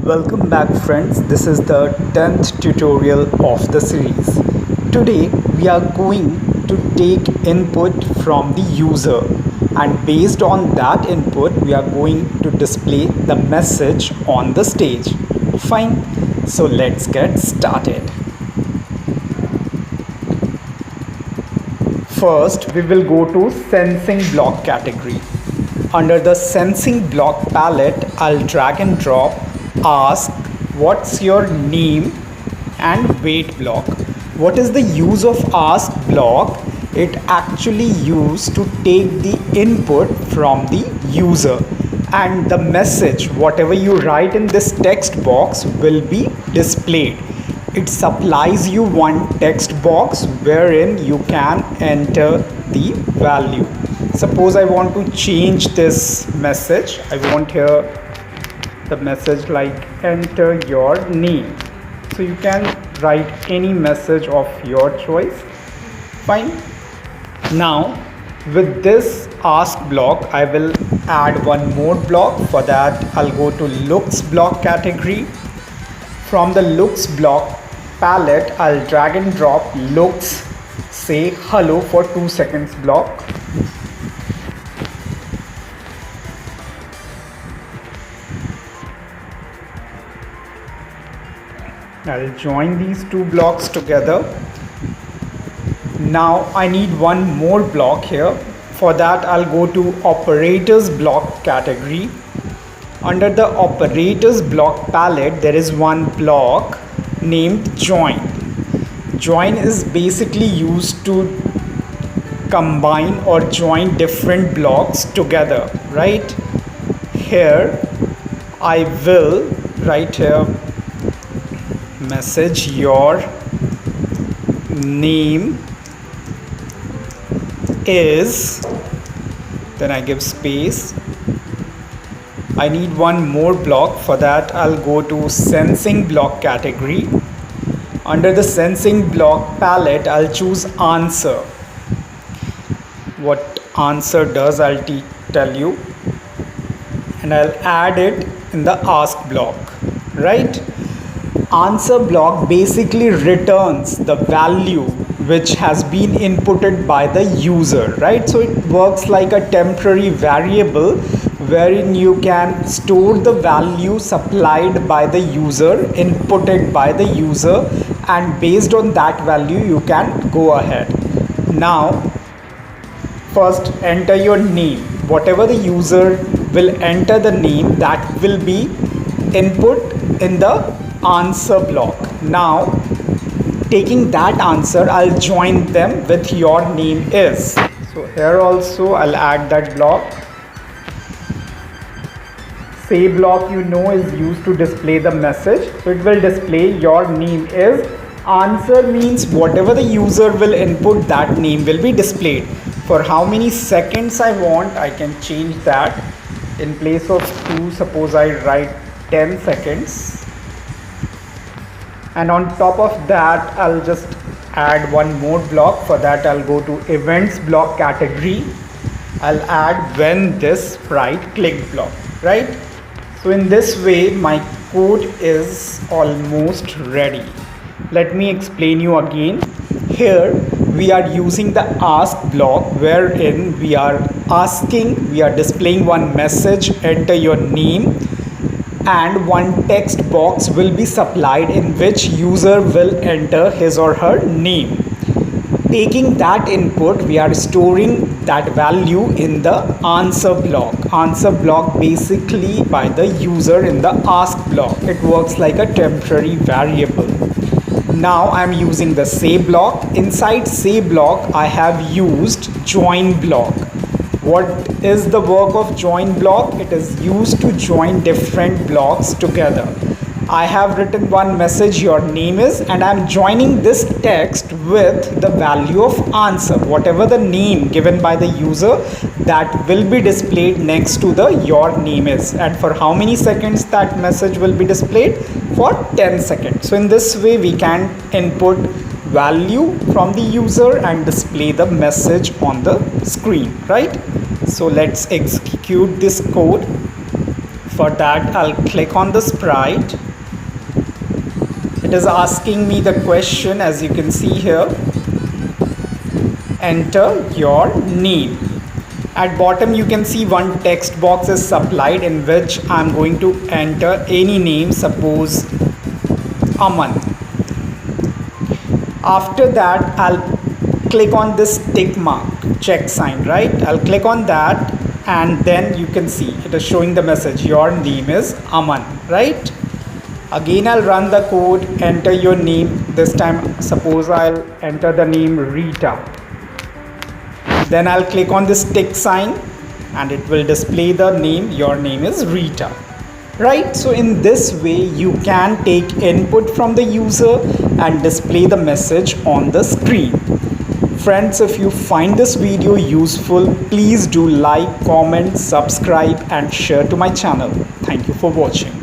Welcome back friends, this is the 10th tutorial of the series. Today we are going to take input from the user and based on that input we are going to display the message on the stage. Fine, so let's get started. First we will go to sensing block category. Under the sensing block palette, I'll drag and drop ask what's your name and wait block. What is the use of ask block? It actually used to take the input from the user and the message whatever you write in this text box will be displayed. It supplies you one text box wherein you can enter the value. Suppose I want to change this message. I want here the message like enter your name. So you can write any message of your choice. Fine. Now with this ask block, I will add one more block. For that, I'll go to looks block category. From the looks block palette, I'll drag and drop looks say hello for 2 seconds block. I'll join these two blocks together. Now I need one more block here. For that I'll go to operators block category. Under the operators block palette there is one block named join. Join is basically used to combine or join different blocks together, right? Here I will write here message your name is, then I give space. I need one more block. For that I'll go to sensing block category. Under the sensing block palette I'll choose answer. What answer does I'll tell you, and I'll add it in the ask block, right? Answer block basically returns the value which has been inputted by the user, right? So it works like a temporary variable wherein you can store the value supplied by the user, inputted by the user, and based on that value you can go ahead. Now first enter your name. Whatever the user will enter the name, that will be input in the answer block. Now taking that answer, I'll join them with your name is. So here also I'll add that block. Say block you know is used to display the message, so it will display your name is. Answer means whatever the user will input, that name will be displayed. For how many seconds I want, I can change that. In place of 2, suppose I write 10 seconds. And on top of that I'll just add one more block. For that I'll go to events block category. I'll add when this right click block, right? So in this way my code is almost ready. Let me explain you again. Here we are using the ask block wherein we are displaying one message, enter your name, and one text box will be supplied in which user will enter his or her name. Taking that input, we are storing that value in the answer block. Answer block basically by the user in the ask block. It works like a temporary variable. Now I'm using the say block. Inside say block I have used join block. What is the work of join block? It is used to join different blocks together. I have written one message your name is, and I'm joining this text with the value of answer. Whatever the name given by the user, that will be displayed next to the your name is. And for how many seconds that message will be displayed? For 10 seconds. So in this way we can input value from the user and display the message on the screen, right? So let's execute this code. For that, I'll click on the sprite. It is asking me the question, as you can see here. Enter your name. At bottom you can see one text box is supplied in which I'm going to enter any name, suppose Aman. After that, I'll click on this tick mark, check sign, right? I'll click on that, and then you can see it is showing the message, your name is Aman, right? Again, I'll run the code, enter your name. This time, suppose I'll enter the name Rita. Then I'll click on this tick sign and it will display the name, your name is Rita. Right? So in this way, you can take input from the user and display the message on the screen. Friends, if you find this video useful, please do like, comment, subscribe and share to my channel. Thank you for watching.